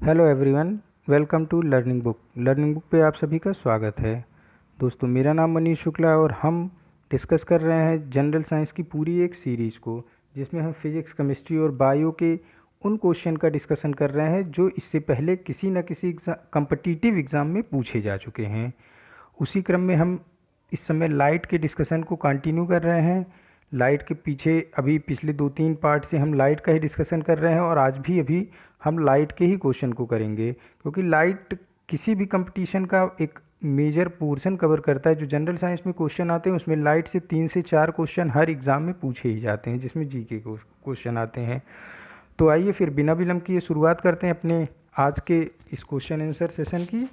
Hello everyone, welcome to learning book पे आप सभी का स्वागत है। दोस्तों, मेरा नाम मनीष शुक्ला और हम डिस्कस कर रहे हैं जनरल साइंस की पूरी एक सीरीज़ को, जिसमें हम फिज़िक्स, केमिस्ट्री और बायो के उन क्वेश्चन का डिस्कशन कर रहे हैं जो इससे पहले किसी न किसी कम्पिटिटिव एग्ज़ाम में पूछे जा चुके हैं। उसी क्रम में हम इस समय लाइट के डिस्कशन को कंटिन्यू कर रहे हैं। लाइट के पीछे अभी पिछले 2-3 पार्ट से हम लाइट का ही डिस्कशन कर रहे हैं और आज भी अभी हम लाइट के ही क्वेश्चन को करेंगे, क्योंकि लाइट किसी भी कंपटीशन का एक मेजर पोर्शन कवर करता है। जो जनरल साइंस में क्वेश्चन आते हैं उसमें लाइट से 3 से 4 क्वेश्चन हर एग्ज़ाम में पूछे ही जाते हैं, जिसमें जीके क्वेश्चन आते हैं। तो आइए फिर बिना विलंब किए शुरुआत करते हैं अपने आज के इस क्वेश्चन आंसर सेशन की।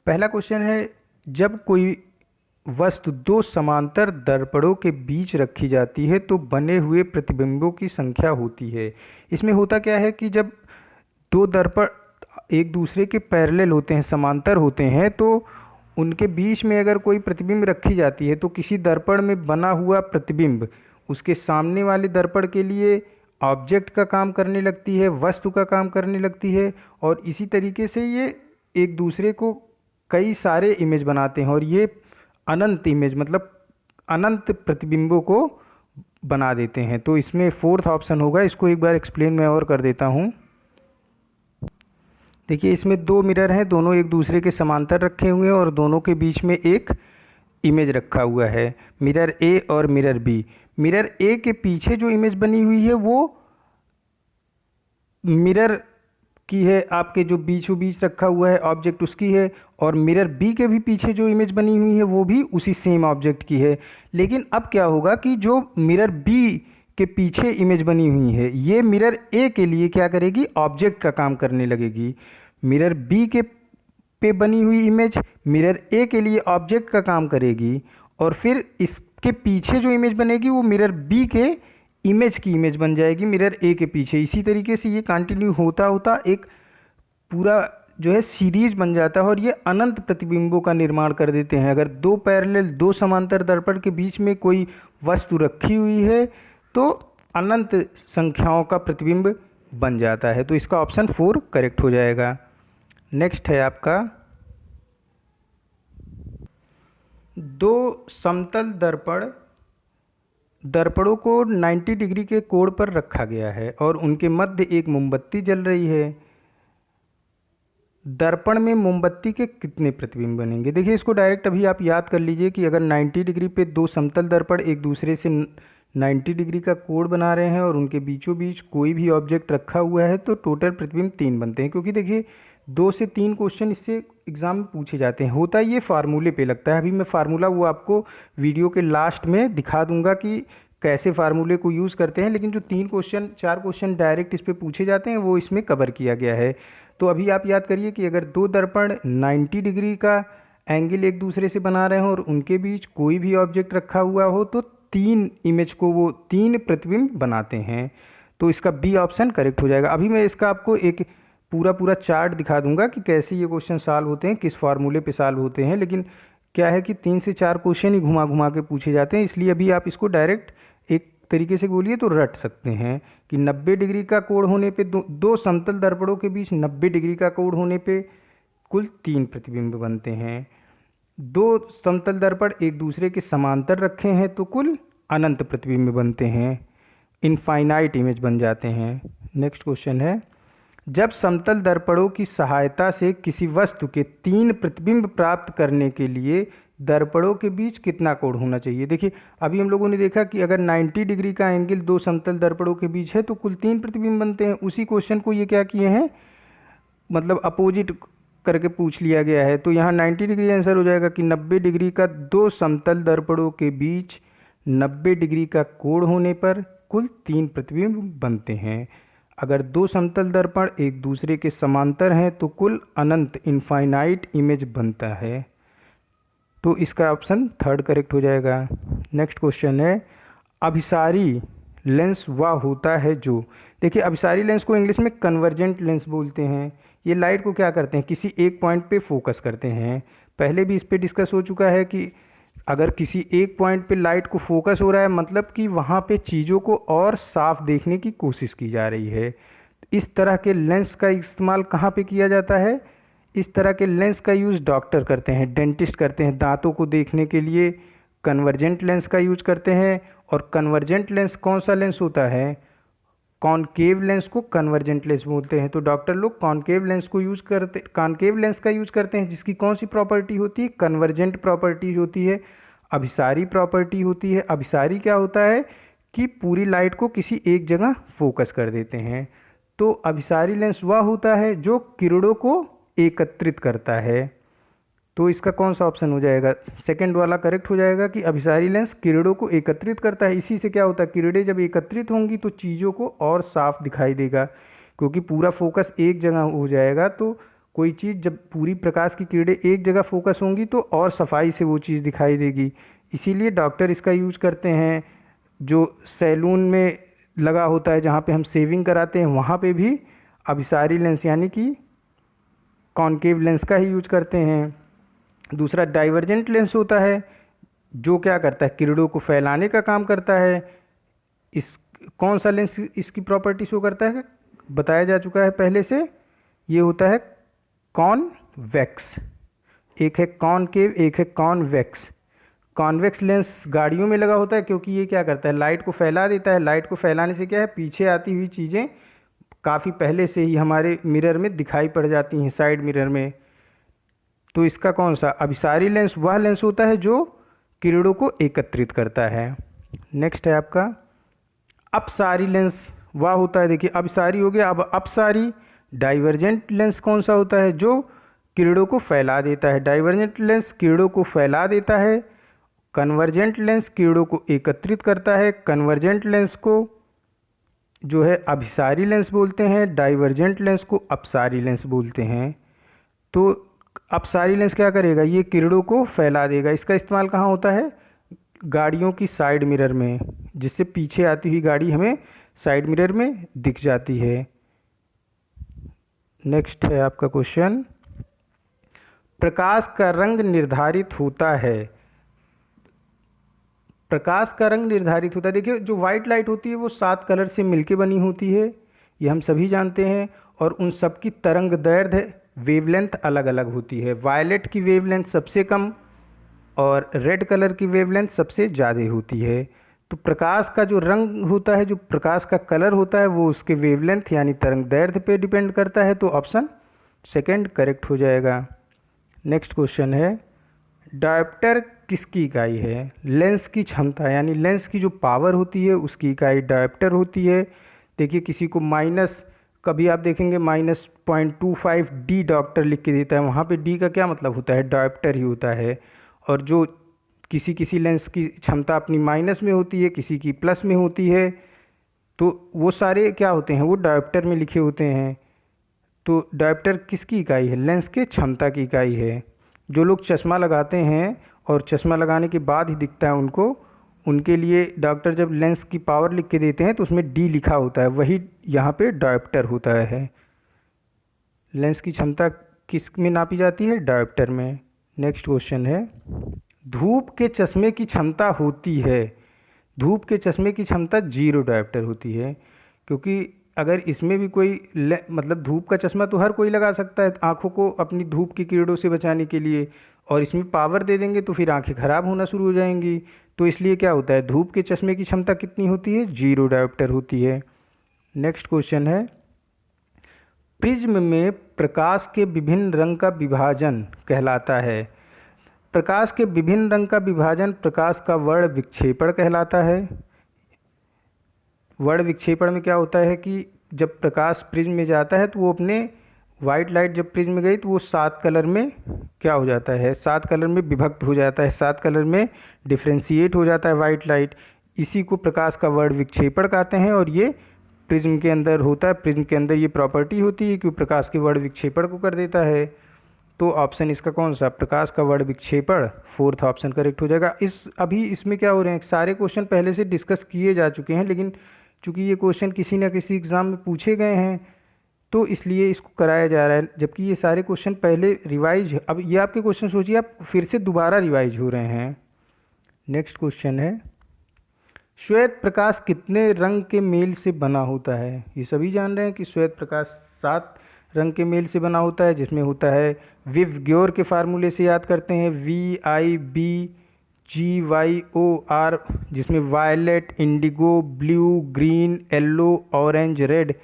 पहला क्वेश्चन है, जब कोई वस्तु दो समांतर दर्पणों के बीच रखी जाती है तो बने हुए प्रतिबिंबों की संख्या होती है। इसमें होता क्या है कि जब दो दर्पण एक दूसरे के पैरेलल होते हैं, समांतर होते हैं, तो उनके बीच में अगर कोई प्रतिबिंब रखी जाती है तो किसी दर्पण में बना हुआ प्रतिबिंब उसके सामने वाले दर्पण के लिए ऑब्जेक्ट का काम करने लगती है, वस्तु का काम करने लगती है, और इसी तरीके से ये एक दूसरे को कई सारे इमेज बनाते हैं और ये अनंत इमेज मतलब अनंत प्रतिबिंबों को बना देते हैं। तो इसमें फोर्थ ऑप्शन होगा। इसको एक बार एक्सप्लेन मैं और कर देता हूँ। देखिए, इसमें दो मिरर हैं, दोनों एक दूसरे के समांतर रखे हुए हैं और दोनों के बीच में एक इमेज रखा हुआ है, मिरर ए और मिरर बी। मिरर ए के पीछे जो इमेज बनी हुई है वो मिरर की है, आपके जो बीचों बीच रखा हुआ है ऑब्जेक्ट उसकी है, और मिरर बी के भी पीछे जो इमेज बनी हुई है वो भी उसी सेम ऑब्जेक्ट की है। लेकिन अब क्या होगा कि जो मिरर बी के पीछे इमेज बनी हुई है ये मिरर ए के लिए क्या करेगी, ऑब्जेक्ट का काम करने लगेगी। मिरर बी के पे बनी हुई इमेज मिरर ए के लिए ऑब्जेक्ट का काम करेगी, और फिर इसके पीछे जो इमेज बनेगी वो मिरर बी के इमेज की इमेज बन जाएगी मिरर ए के पीछे। इसी तरीके से ये कंटिन्यू होता होता एक पूरा जो है सीरीज बन जाता है और ये अनंत प्रतिबिंबों का निर्माण कर देते हैं। अगर दो पैरेलल दो समांतर दर्पण के बीच में कोई वस्तु रखी हुई है तो अनंत संख्याओं का प्रतिबिंब बन जाता है। तो इसका ऑप्शन 4 करेक्ट हो जाएगा। नेक्स्ट है आपका, दो समतल दर्पणों को 90 डिग्री के कोण पर रखा गया है और उनके मध्य एक मोमबत्ती जल रही है। दर्पण में मोमबत्ती के कितने प्रतिबिंब बनेंगे? देखिए, इसको डायरेक्ट अभी आप याद कर लीजिए कि अगर 90 डिग्री पे दो समतल दर्पण एक दूसरे से 90 डिग्री का कोण बना रहे हैं और उनके बीचों बीच कोई भी ऑब्जेक्ट रखा हुआ है तो टोटल प्रतिबिंब 3 बनते हैं। क्योंकि देखिए 2 से 3 क्वेश्चन इससे एग्जाम में पूछे जाते हैं। होता ये फार्मूले पे लगता है। अभी मैं फार्मूला वो आपको वीडियो के लास्ट में दिखा दूंगा कि कैसे फार्मूले को यूज़ करते हैं, लेकिन जो 4 क्वेश्चन डायरेक्ट इस पर पूछे जाते हैं वो इसमें कवर किया गया है। तो अभी आप याद करिए कि अगर दो दर्पण 90 डिग्री का एंगल एक दूसरे से बना रहे हो और उनके बीच कोई भी ऑब्जेक्ट रखा हुआ हो तो 3 इमेज को वो 3 प्रतिबिंब बनाते हैं। तो इसका बी ऑप्शन करेक्ट हो जाएगा। अभी मैं इसका आपको एक पूरा चार्ट दिखा दूंगा कि कैसे ये क्वेश्चन सॉल्व होते हैं, किस फार्मूले पे सॉल्व होते हैं। लेकिन क्या है कि 3 से 4 क्वेश्चन ही घुमा घुमा के पूछे जाते हैं, इसलिए अभी आप इसको डायरेक्ट एक तरीके से बोलिए तो रट सकते हैं कि 90 डिग्री का कोण होने पे दो समतल दर्पणों के बीच 90 डिग्री का कोण होने पे कुल 3 प्रतिबिंब बनते हैं। दो समतल दर्पण एक दूसरे के समांतर रखे हैं तो कुल अनंत प्रतिबिंब बनते हैं, इनफाइनाइट इमेज बन जाते हैं। नेक्स्ट क्वेश्चन है, जब समतल दर्पणों की सहायता से किसी वस्तु के 3 प्रतिबिंब प्राप्त करने के लिए दर्पणों के बीच कितना कोण होना चाहिए? देखिए, अभी हम लोगों ने देखा कि अगर 90 डिग्री का एंगल दो समतल दर्पणों के बीच है तो कुल 3 प्रतिबिंब बनते हैं। उसी क्वेश्चन को ये क्या किए हैं, मतलब अपोजिट करके पूछ लिया गया है। तो यहाँ 90 डिग्री आंसर हो जाएगा कि 90 डिग्री का दो समतल दर्पणों के बीच 90 डिग्री का कोण होने पर कुल 3 प्रतिबिंब बनते हैं। अगर दो समतल दर्पण एक दूसरे के समांतर हैं तो कुल अनंत इनफाइनाइट इमेज बनता है। तो इसका ऑप्शन 3 करेक्ट हो जाएगा। नेक्स्ट क्वेश्चन है, अभिसारी लेंस वह होता है जो, देखिए अभिसारी लेंस को इंग्लिश में कन्वर्जेंट लेंस बोलते हैं। ये लाइट को क्या करते हैं, किसी एक पॉइंट पे फोकस करते हैं। पहले भी इस पे डिस्कस हो चुका है कि अगर किसी एक पॉइंट पे लाइट को फोकस हो रहा है मतलब कि वहाँ पे चीज़ों को और साफ देखने की कोशिश की जा रही है। इस तरह के लेंस का इस्तेमाल कहाँ पे किया जाता है? इस तरह के लेंस का यूज़ डॉक्टर करते हैं, डेंटिस्ट करते हैं, दांतों को देखने के लिए कन्वर्जेंट लेंस का यूज करते हैं। और कन्वर्जेंट लेंस कौन सा लेंस होता है? कॉनकेव लेंस को कन्वर्जेंट लेंस बोलते हैं। तो डॉक्टर लोग कॉनकेव लेंस को यूज करते कॉनकेव लेंस का यूज करते हैं, जिसकी कौन सी प्रॉपर्टी होती है? कन्वर्जेंट प्रॉपर्टीज होती है, अभिसारी प्रॉपर्टी होती है। अभिसारी क्या होता है कि पूरी लाइट को किसी एक जगह फोकस कर देते हैं। तो अभिसारी लेंस वह होता है जो किरणों को एकत्रित करता है। तो इसका कौन सा ऑप्शन हो जाएगा? सेकंड वाला करेक्ट हो जाएगा कि अभिसारी लेंस किरणों को एकत्रित करता है। इसी से क्या होता है, किरणें जब एकत्रित होंगी तो चीज़ों को और साफ दिखाई देगा, क्योंकि पूरा फोकस एक जगह हो जाएगा। तो कोई चीज़ जब पूरी प्रकाश की किरणें एक जगह फोकस होंगी तो और सफाई से वो चीज़ दिखाई देगी। इसीलिए डॉक्टर इसका यूज करते हैं। जो सैलून में लगा होता है, जहाँ पे हम शेविंग कराते हैं, वहाँ पे भी अभिसारी लेंस यानी कि कॉनकेव लेंस का ही यूज करते हैं। दूसरा डाइवर्जेंट लेंस होता है, जो क्या करता है, किरणों को फैलाने का काम करता है। इस कौन सा लेंस इसकी प्रॉपर्टी शो करता है? बताया जा चुका है पहले से। ये होता है कॉन्वेक्स। एक है कॉनकेव, एक है कॉन्वेक्स। कॉन्वेक्स लेंस गाड़ियों में लगा होता है, क्योंकि ये क्या करता है, लाइट को फैला देता है। लाइट को फैलाने से क्या है, पीछे आती हुई चीज़ें काफ़ी पहले से ही हमारे मिरर में दिखाई पड़ जाती हैं, साइड मिरर में। तो इसका कौन सा? अभिसारी लेंस वह लेंस होता है जो किरणों को एकत्रित करता है। नेक्स्ट है आपका अपसारी लेंस। वह होता है, देखिए अभिसारी हो गया, अब अपसारी। डाइवर्जेंट लेंस कौन सा होता है? जो किरणों को फैला देता है। डाइवर्जेंट लेंस किरणों को फैला देता है। कन्वर्जेंट लेंस किरणों को एकत्रित करता है। कन्वर्जेंट लेंस को जो है अभिसारी लेंस बोलते हैं, डाइवर्जेंट लेंस को अपसारी लेंस बोलते हैं। तो अपसारी लेंस क्या करेगा, ये किरणों को फैला देगा। इसका इस्तेमाल कहाँ होता है? गाड़ियों की साइड मिरर में, जिससे पीछे आती हुई गाड़ी हमें साइड मिरर में दिख जाती है। नेक्स्ट है आपका क्वेश्चन, प्रकाश का रंग निर्धारित होता है। प्रकाश का रंग निर्धारित होता है, देखिए जो वाइट लाइट होती है वो 7 कलर से मिलके बनी होती है, ये हम सभी जानते हैं। और उन सब की तरंग दैर्ध्य वेवलेंथ अलग अलग होती है। वायलेट की वेवलेंथ सबसे कम और रेड कलर की वेवलेंथ सबसे ज़्यादा होती है। तो प्रकाश का जो रंग होता है, जो प्रकाश का कलर होता है, वो उसके वेवलेंथ यानी तरंग दैर्ध्य पे डिपेंड करता है। तो ऑप्शन सेकंड करेक्ट हो जाएगा। नेक्स्ट क्वेश्चन है, डायोप्टर किसकी इकाई है? लेंस की क्षमता यानी लेंस की जो पावर होती है उसकी इकाई डायोप्टर होती है। देखिए किसी को माइनस, कभी आप देखेंगे -0.25 डी डायोप्टर लिख के देता है, वहाँ पे डी का क्या मतलब होता है? डायोप्टर ही होता है। और जो किसी किसी लेंस की क्षमता अपनी माइनस में होती है, किसी की प्लस में होती है, तो वो सारे क्या होते हैं, वो डायोप्टर में लिखे होते हैं। तो डायोप्टर किसकी इकाई है? लेंस के क्षमता की इकाई है। जो लोग चश्मा लगाते हैं और चश्मा लगाने के बाद ही दिखता है उनको, उनके लिए डॉक्टर जब लेंस की पावर लिख के देते हैं तो उसमें डी लिखा होता है, वही यहाँ पे डायोप्टर होता है। लेंस की क्षमता किस में नापी जाती है? डायोप्टर में। नेक्स्ट क्वेश्चन है, धूप के चश्मे की क्षमता होती है। धूप के चश्मे की क्षमता 0 डायोप्टर होती है, क्योंकि अगर इसमें भी कोई मतलब धूप का चश्मा तो हर कोई लगा सकता है आँखों को अपनी धूप की किरणों से बचाने के लिए, और इसमें पावर दे देंगे तो फिर आंखें ख़राब होना शुरू हो जाएंगी। तो इसलिए क्या होता है, धूप के चश्मे की क्षमता कितनी होती है? 0 डायोप्टर होती है। नेक्स्ट क्वेश्चन है, प्रिज्म में प्रकाश के विभिन्न रंग का विभाजन कहलाता है। प्रकाश के विभिन्न रंग का विभाजन प्रकाश का वर्ण विक्षेपण कहलाता है। वर्ण विक्षेपण में क्या होता है कि जब प्रकाश प्रिज्म में जाता है तो वो अपने वाइट लाइट जब प्रिज्म में गई तो वो 7 कलर में क्या हो जाता है, 7 कलर में विभक्त हो जाता है, 7 कलर में डिफ्रेंशिएट हो जाता है वाइट लाइट। इसी को प्रकाश का वर्ण विक्षेपण कहते हैं, और ये प्रिज्म के अंदर होता है। प्रिज्म के अंदर ये प्रॉपर्टी होती है कि प्रकाश के वर्ण विक्षेपण को कर देता है। तो ऑप्शन इसका कौन सा? प्रकाश का वर्ण विक्षेपण, फोर्थ ऑप्शन करेक्ट हो जाएगा। अभी इसमें क्या हो रहे हैं, सारे क्वेश्चन पहले से डिस्कस किए जा चुके हैं, लेकिन चूंकि ये क्वेश्चन किसी न किसी एग्ज़ाम में पूछे गए हैं तो इसलिए इसको कराया जा रहा है। जबकि ये सारे क्वेश्चन पहले रिवाइज, अब ये आपके क्वेश्चन सोचिए आप फिर से दोबारा रिवाइज हो रहे हैं। नेक्स्ट क्वेश्चन है, श्वेत प्रकाश कितने रंग के मेल से बना होता है? ये सभी जान रहे हैं कि श्वेत प्रकाश 7 रंग के मेल से बना होता है, जिसमें होता है विव-ग्योर के फार्मूले से याद करते हैं VIBGYOR, जिसमें violet, indigo, blue, green, yellow, orange, red,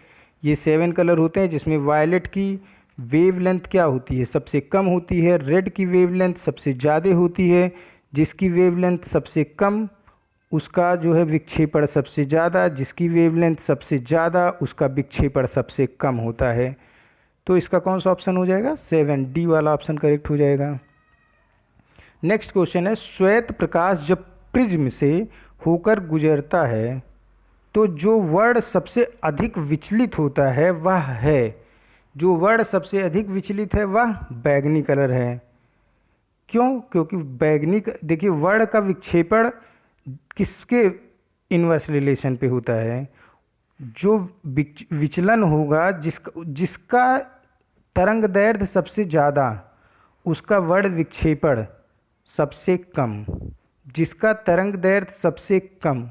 ये 7 कलर होते हैं, जिसमें वायलेट की वेवलेंथ क्या होती है? सबसे कम होती है। रेड की वेवलेंथ सबसे ज़्यादा होती है। जिसकी वेवलेंथ सबसे कम उसका जो है विक्षेपण सबसे ज़्यादा, जिसकी वेवलेंथ सबसे ज़्यादा उसका विक्षेपण सबसे कम होता है। तो इसका कौन सा ऑप्शन हो जाएगा? 7D वाला ऑप्शन करेक्ट हो जाएगा। नेक्स्ट क्वेश्चन है, श्वेत प्रकाश जब प्रिज्म से होकर गुजरता है तो जो वर्ण सबसे अधिक विचलित होता है वह है, जो वर्ण सबसे अधिक विचलित है वह बैंगनी कलर है। क्यों? क्योंकि बैंगनी, देखिए वर्ण का विक्षेपण किसके इनवर्स रिलेशन पे होता है? जो विचलन होगा, जिसका तरंग दैर्ध्य सबसे ज़्यादा उसका वर्ण विक्षेपण सबसे कम, जिसका तरंग दैर्ध्य सबसे कम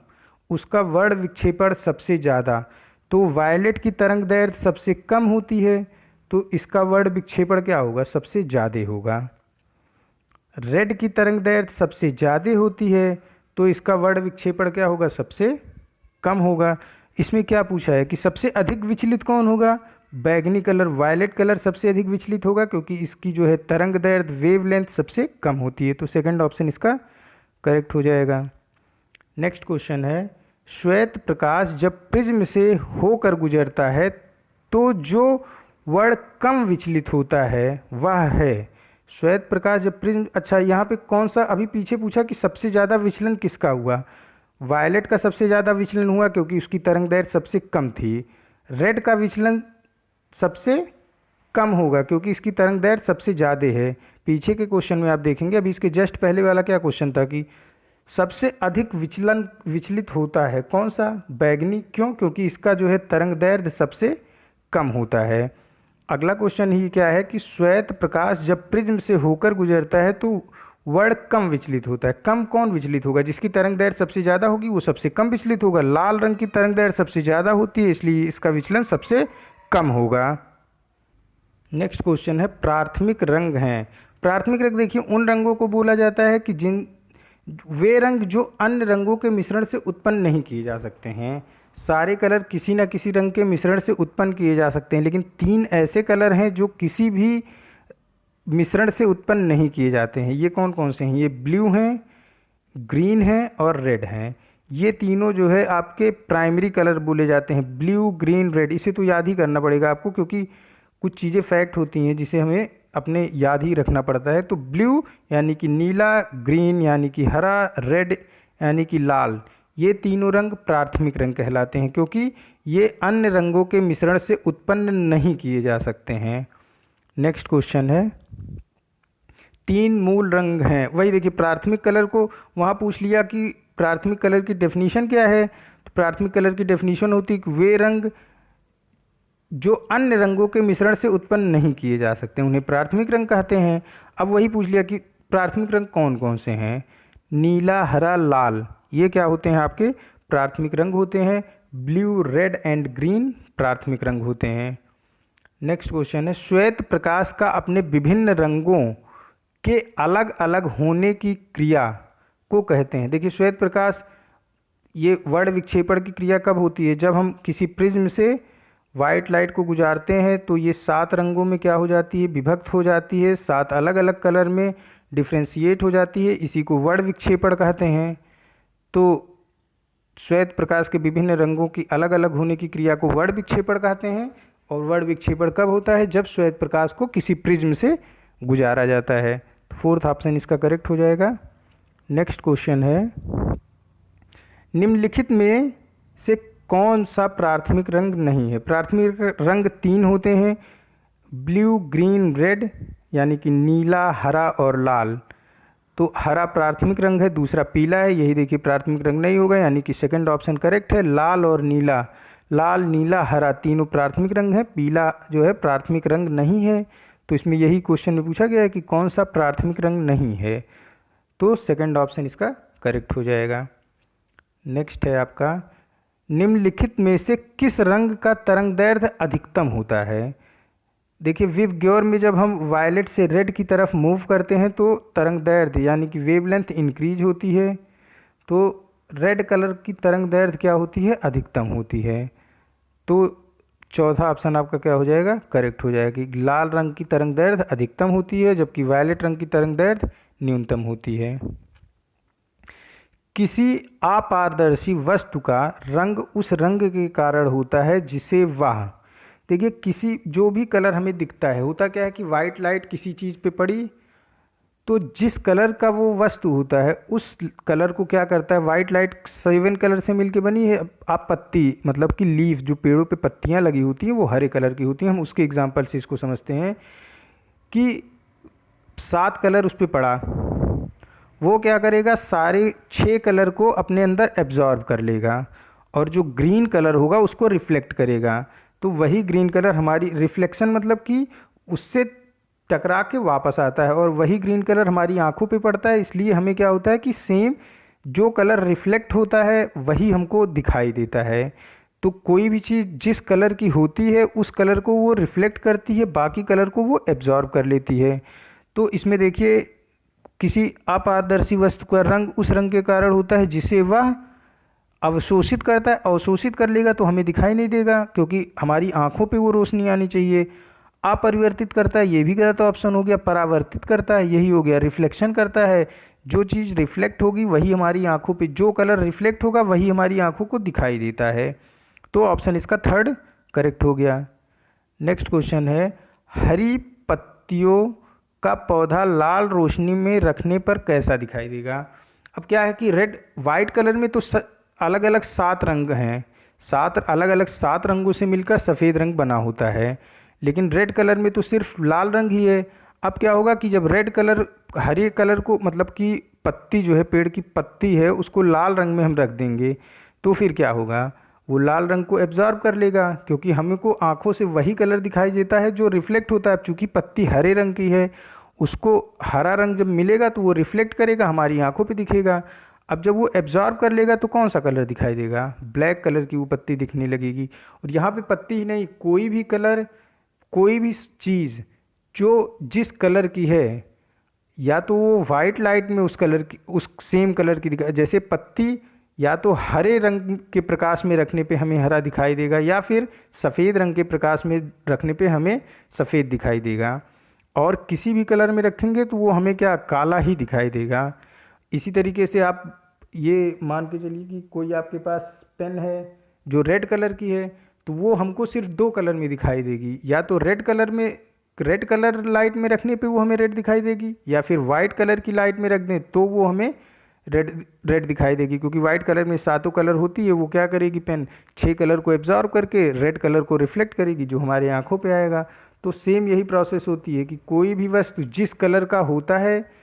उसका वर्ण विक्षेपण सबसे ज़्यादा। तो वायलेट की तरंग दैर्ध्य सबसे कम होती है, तो इसका वर्ण विक्षेपण क्या होगा? सबसे ज़्यादा होगा। रेड की तरंग दैर्ध्य सबसे ज़्यादा होती है, तो इसका वर्ण विक्षेपण क्या होगा? सबसे कम होगा। इसमें क्या पूछा है कि सबसे अधिक विचलित कौन होगा? बैंगनी कलर, वायलेट कलर सबसे अधिक विचलित होगा, क्योंकि इसकी जो है तरंग दैर्ध्य वेवलेंथ सबसे कम होती है। तो सेकंड ऑप्शन इसका करेक्ट हो जाएगा। नेक्स्ट क्वेश्चन है, श्वेत प्रकाश जब प्रिज्म से होकर गुजरता है तो जो वर्ण कम विचलित होता है वह है। श्वेत प्रकाश जब प्रिज्म, अच्छा यहाँ पे कौन सा, अभी पीछे पूछा कि सबसे ज़्यादा विचलन किसका हुआ? वायलेट का सबसे ज़्यादा विचलन हुआ, क्योंकि उसकी तरंग दैर्ध्य सबसे कम थी। रेड का विचलन सबसे कम होगा, क्योंकि इसकी तरंग दैर्ध्य सबसे ज़्यादा है। पीछे के क्वेश्चन में आप देखेंगे, अभी इसके जस्ट पहले वाला क्या क्वेश्चन था कि सबसे अधिक विचलित होता है कौन सा? बैंगनी। क्यों? क्योंकि इसका जो है तरंग दैर्ध्य सबसे कम होता है। अगला क्वेश्चन ही क्या है कि श्वेत प्रकाश जब प्रिज्म से होकर गुजरता है तो वर्ण कम विचलित होता है। कम कौन विचलित होगा? जिसकी तरंग दैर्ध्य सबसे ज़्यादा होगी वो सबसे कम विचलित होगा। लाल रंग की तरंग दैर्ध्य सबसे ज़्यादा होती है, इसलिए इसका विचलन सबसे कम होगा। नेक्स्ट क्वेश्चन है, प्राथमिक रंग हैं। प्राथमिक रंग देखिए उन रंगों को बोला जाता है कि वे रंग जो अन्य रंगों के मिश्रण से उत्पन्न नहीं किए जा सकते हैं। सारे कलर किसी न किसी रंग के मिश्रण से उत्पन्न किए जा सकते हैं, लेकिन 3 ऐसे कलर हैं जो किसी भी मिश्रण से उत्पन्न नहीं किए जाते हैं। ये कौन कौन से हैं? ये ब्लू हैं, ग्रीन हैं और रेड हैं। ये तीनों जो है आपके प्राइमरी कलर बोले जाते हैं, ब्लू, ग्रीन, रेड। इसे तो याद ही करना पड़ेगा आपको, क्योंकि कुछ चीज़ें फैक्ट होती हैं जिसे हमें अपने याद ही रखना पड़ता है। तो ब्लू यानी कि नीला, ग्रीन यानी कि हरा, रेड यानी कि लाल, ये तीनों रंग प्राथमिक रंग कहलाते हैं, क्योंकि ये अन्य रंगों के मिश्रण से उत्पन्न नहीं किए जा सकते हैं। नेक्स्ट क्वेश्चन है, 3 मूल रंग हैं। वही देखिए प्राथमिक कलर को वहाँ पूछ लिया कि प्राथमिक कलर की डेफिनीशन क्या है। तो प्राथमिक कलर की डेफिनीशन होती है कि वे रंग जो अन्य रंगों के मिश्रण से उत्पन्न नहीं किए जा सकते, उन्हें प्राथमिक रंग कहते हैं। अब वही पूछ लिया कि प्राथमिक रंग कौन कौन से हैं? नीला, हरा, लाल, ये क्या होते हैं? आपके प्राथमिक रंग होते हैं। ब्लू, रेड एंड ग्रीन प्राथमिक रंग होते हैं। नेक्स्ट क्वेश्चन है, श्वेत प्रकाश का अपने विभिन्न रंगों के अलग अलग होने की क्रिया को कहते हैं। देखिए श्वेत प्रकाश, ये वर्ण विक्षेपण की क्रिया कब होती है? जब हम किसी प्रिज्म से वाइट लाइट को गुजारते हैं तो ये 7 रंगों में क्या हो जाती है? विभक्त हो जाती है, 7 अलग अलग कलर में डिफ्रेंशिएट हो जाती है। इसी को वर्ण विक्षेपण कहते हैं। तो श्वेत प्रकाश के विभिन्न रंगों की अलग अलग होने की क्रिया को वर्ण विक्षेपण कहते हैं। और वर्ण विक्षेपण कब होता है? जब श्वेत प्रकाश को किसी प्रिज्म से गुजारा जाता है। तो 4th ऑप्शन इसका करेक्ट हो जाएगा। नेक्स्ट क्वेश्चन है, निम्नलिखित में से कौन सा प्राथमिक रंग नहीं है? प्राथमिक रंग 3 होते हैं, ब्लू, ग्रीन, रेड, यानी कि नीला, हरा और लाल। तो हरा प्राथमिक रंग है, दूसरा पीला है, यही देखिए प्राथमिक रंग नहीं होगा, यानी कि सेकंड ऑप्शन करेक्ट है। लाल और नीला, लाल, नीला, हरा तीनों प्राथमिक रंग है, पीला जो है प्राथमिक रंग नहीं है। तो इसमें यही क्वेश्चन में पूछा गया है कि कौन सा प्राथमिक रंग नहीं है, तो सेकंड ऑप्शन इसका करेक्ट हो जाएगा। नेक्स्ट है आपका, निम्नलिखित में से किस रंग का तरंगदैर्ध्य अधिकतम होता है। देखिए विव ग्योर में जब हम वायलेट से रेड की तरफ मूव करते हैं तो तरंगदैर्ध्य यानी कि वेवलेंथ इंक्रीज होती है, तो रेड कलर की तरंगदैर्ध्य क्या होती है, अधिकतम होती है। तो चौथा ऑप्शन आपका क्या हो जाएगा, करेक्ट हो जाएगा कि लाल रंग की तरंगदैर्ध्य अधिकतम होती है जबकि वायलेट रंग की तरंगदैर्ध्य न्यूनतम होती है। किसी अपारदर्शी वस्तु का रंग उस रंग के कारण होता है जिसे वह, देखिए किसी जो भी कलर हमें दिखता है, होता क्या है कि वाइट लाइट किसी चीज़ पे पड़ी तो जिस कलर का वो वस्तु होता है उस कलर को क्या करता है, वाइट लाइट 7 कलर से मिलके बनी है। आप पत्ती मतलब कि लीफ, जो पेड़ों पे पत्तियां लगी होती हैं वो हरे कलर की होती हैं। हम उसके एग्जांपल से इसको समझते हैं कि 7 कलर उस पर पड़ा, वो क्या करेगा, सारे 6 कलर को अपने अंदर एब्जॉर्ब कर लेगा और जो ग्रीन कलर होगा उसको रिफ्लेक्ट करेगा। तो वही ग्रीन कलर हमारी रिफ्लेक्शन मतलब कि उससे टकरा के वापस आता है और वही ग्रीन कलर हमारी आंखों पे पड़ता है। इसलिए हमें क्या होता है कि सेम जो कलर रिफ्लेक्ट होता है वही हमको दिखाई देता है। तो कोई भी चीज़ जिस कलर की होती है उस कलर को वो रिफ्लेक्ट करती है, बाकी कलर को वो एब्जॉर्ब कर लेती है। तो इसमें देखिए किसी अपारदर्शी वस्तु का रंग उस रंग के कारण होता है जिसे वह अवशोषित करता है। अवशोषित कर लेगा तो हमें दिखाई नहीं देगा क्योंकि हमारी आंखों पे वो रोशनी आनी चाहिए। अपरिवर्तित करता है, ये भी गलत ऑप्शन हो गया। परावर्तित करता है, यही हो गया। रिफ्लेक्शन करता है, जो चीज़ रिफ्लेक्ट होगी वही हमारी आंखों पे, जो कलर रिफ्लेक्ट होगा वही हमारी आंखों को दिखाई देता है। तो ऑप्शन इसका थर्ड करेक्ट हो गया। नेक्स्ट क्वेश्चन है, हरी पत्तियों का पौधा लाल रोशनी में रखने पर कैसा दिखाई देगा। अब क्या है कि रेड वाइट कलर में तो अलग अलग 7 रंग हैं, 7 अलग अलग 7 रंगों से मिलकर सफ़ेद रंग बना होता है, लेकिन रेड कलर में तो सिर्फ लाल रंग ही है। अब क्या होगा कि जब रेड कलर हरे कलर को मतलब कि पत्ती जो है, पेड़ की पत्ती है, उसको लाल रंग में हम रख देंगे तो फिर क्या होगा, वो लाल रंग को एब्जॉर्ब कर लेगा क्योंकि हमको आंखों से वही कलर दिखाई देता है जो रिफ्लेक्ट होता है। चूँकि पत्ती हरे रंग की है, उसको हरा रंग जब मिलेगा तो वो रिफ्लेक्ट करेगा, हमारी आंखों पे दिखेगा। अब जब वो एब्जॉर्ब कर लेगा तो कौन सा कलर दिखाई देगा, ब्लैक कलर की वो पत्ती दिखने लगेगी। और यहाँ पे पत्ती ही नहीं, कोई भी कलर, कोई भी चीज़ जो जिस कलर की है, या तो वो वाइट लाइट में उस कलर की, उस सेम कलर की दिखा, जैसे पत्ती या तो हरे रंग के प्रकाश में रखने पे हमें हरा दिखाई देगा या फिर सफ़ेद रंग के प्रकाश में रखने पे हमें सफ़ेद दिखाई देगा। और किसी भी कलर में रखेंगे तो वो हमें क्या, काला ही दिखाई देगा। इसी तरीके से आप ये मान के चलिए कि कोई आपके पास पेन है जो रेड कलर की है, तो वो हमको सिर्फ 2 कलर में दिखाई देगी, या तो रेड कलर में, रेड कलर लाइट में रखने पे वो हमें रेड दिखाई देगी, या फिर वाइट कलर की लाइट में रख दें तो वो हमें रेड रेड दिखाई देगी। क्योंकि वाइट कलर में 7 कलर होती है, वो क्या करेगी, पेन 6 कलर को एब्जॉर्ब करके रेड कलर को रिफ्लेक्ट करेगी जो हमारे आंखों पे आएगा। तो सेम यही प्रोसेस होती है कि कोई भी वस्तु जिस कलर का होता है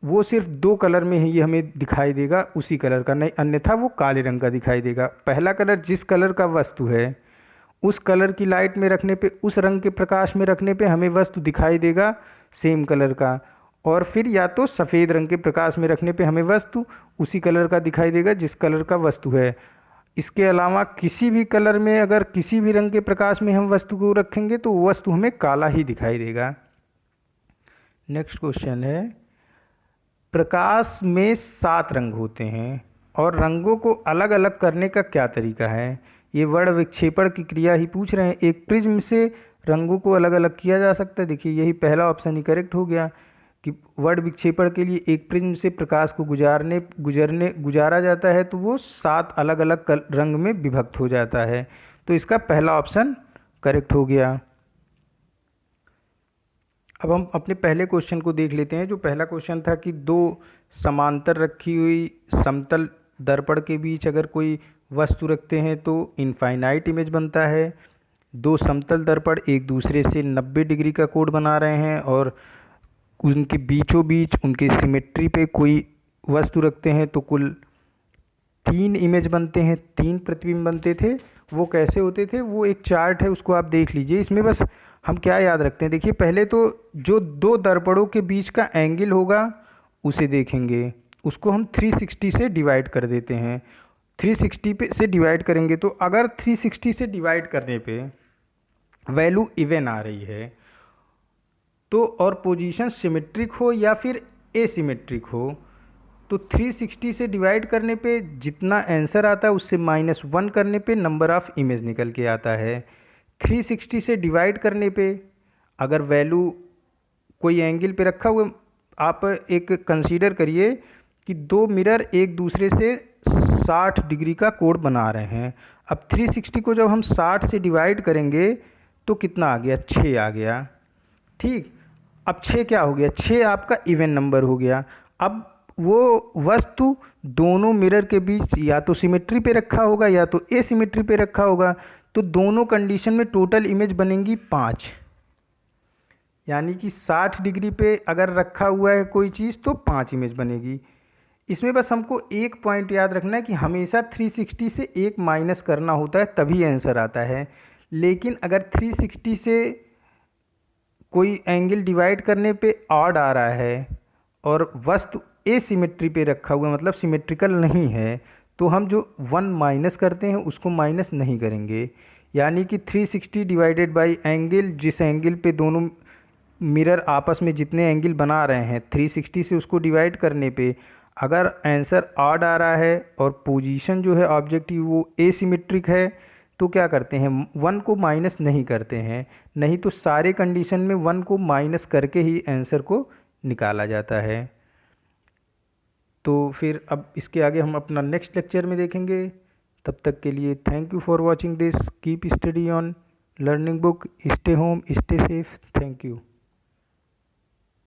वो सिर्फ 2 कलर में ही हमें दिखाई देगा, उसी कलर का, नहीं अन्यथा वो काले रंग का दिखाई देगा। पहला कलर जिस कलर का वस्तु है उस कलर की लाइट में रखने पे, उस रंग के प्रकाश में रखने पे हमें वस्तु दिखाई देगा सेम कलर का, और फिर या तो सफ़ेद रंग के प्रकाश में रखने पे हमें वस्तु उसी कलर का दिखाई देगा जिस कलर का वस्तु है। इसके अलावा किसी भी कलर में अगर किसी भी रंग के प्रकाश में हम वस्तु को रखेंगे तो वो वस्तु हमें काला ही दिखाई देगा। नेक्स्ट क्वेश्चन है, प्रकाश में 7 रंग होते हैं और रंगों को अलग अलग करने का क्या तरीका है। ये वर्ण विक्षेपण की क्रिया ही पूछ रहे हैं। एक प्रिज्म से रंगों को अलग अलग किया जा सकता है। देखिए यही पहला ऑप्शन ही करेक्ट हो गया कि वर्ण विक्षेपण के लिए एक प्रिज्म से प्रकाश को गुजारा जाता है तो वो 7 अलग अलग रंग में विभक्त हो जाता है। तो इसका पहला ऑप्शन करेक्ट हो गया। अब हम अपने पहले क्वेश्चन को देख लेते हैं। जो पहला क्वेश्चन था कि 2 समांतर रखी हुई समतल दर्पण के बीच अगर कोई वस्तु रखते हैं तो इनफाइनाइट इमेज बनता है। 2 समतल दर्पण एक दूसरे से 90 डिग्री का कोण बना रहे हैं और उनके बीचों बीच उनके सिमेट्री पे कोई वस्तु रखते हैं तो कुल 3 इमेज बनते हैं, 3 प्रतिबिंब बनते थे। वो कैसे होते थे, वो एक चार्ट है, उसको आप देख लीजिए। इसमें बस हम क्या याद रखते हैं, देखिए पहले तो जो 2 दर्पणों के बीच का एंगल होगा उसे देखेंगे, उसको हम 360 से डिवाइड कर देते हैं। 360 पे से डिवाइड करेंगे तो अगर 360 से डिवाइड करने पे वैल्यू इवन आ रही है तो, और पोजीशन सिमेट्रिक हो या फिर एसिमेट्रिक हो, तो 360 से डिवाइड करने पे जितना आंसर आता है उससे -1 करने पे नंबर ऑफ़ इमेज निकल के आता है। 360 से डिवाइड करने पे अगर वैल्यू कोई एंगल पे रखा हुआ, आप एक कंसीडर करिए कि दो मिरर एक दूसरे से 60 डिग्री का कोण बना रहे हैं। अब 360 को जब हम 60 से डिवाइड करेंगे तो कितना आ गया, 6 आ गया। ठीक, अब 6 क्या हो गया, 6 आपका इवन नंबर हो गया। अब वो वस्तु दोनों मिरर के बीच या तो सिमेट्री पे रखा होगा या तो एसिमेट्री पे रखा होगा, तो दोनों कंडीशन में टोटल इमेज बनेंगी 5। यानी कि 60 डिग्री पे अगर रखा हुआ है कोई चीज़ तो 5 इमेज बनेगी। इसमें बस हमको एक पॉइंट याद रखना है कि हमेशा 360 से एक माइनस करना होता है तभी आंसर आता है। लेकिन अगर 360 से कोई एंगल डिवाइड करने पे ऑड आ रहा है और वस्तु एसिमेट्री पे रखा हुआ मतलब सिमेट्रिकल नहीं है, तो हम जो 1 माइनस करते हैं उसको माइनस नहीं करेंगे। यानी कि 360 डिवाइडेड बाई एंगल, जिस एंगल पे दोनों मिरर आपस में जितने एंगल बना रहे हैं 360 से उसको डिवाइड करने पे अगर आंसर ऑड आ रहा है और पोजीशन जो है ऑब्जेक्ट की वो एसिमेट्रिक है, तो क्या करते हैं, 1 को माइनस नहीं करते हैं। नहीं तो सारे कंडीशन में 1 को माइनस करके ही आंसर को निकाला जाता है। तो फिर अब इसके आगे हम अपना नेक्स्ट लेक्चर में देखेंगे। तब तक के लिए thank you for watching this, keep study on learning book, stay home, stay safe, thank you.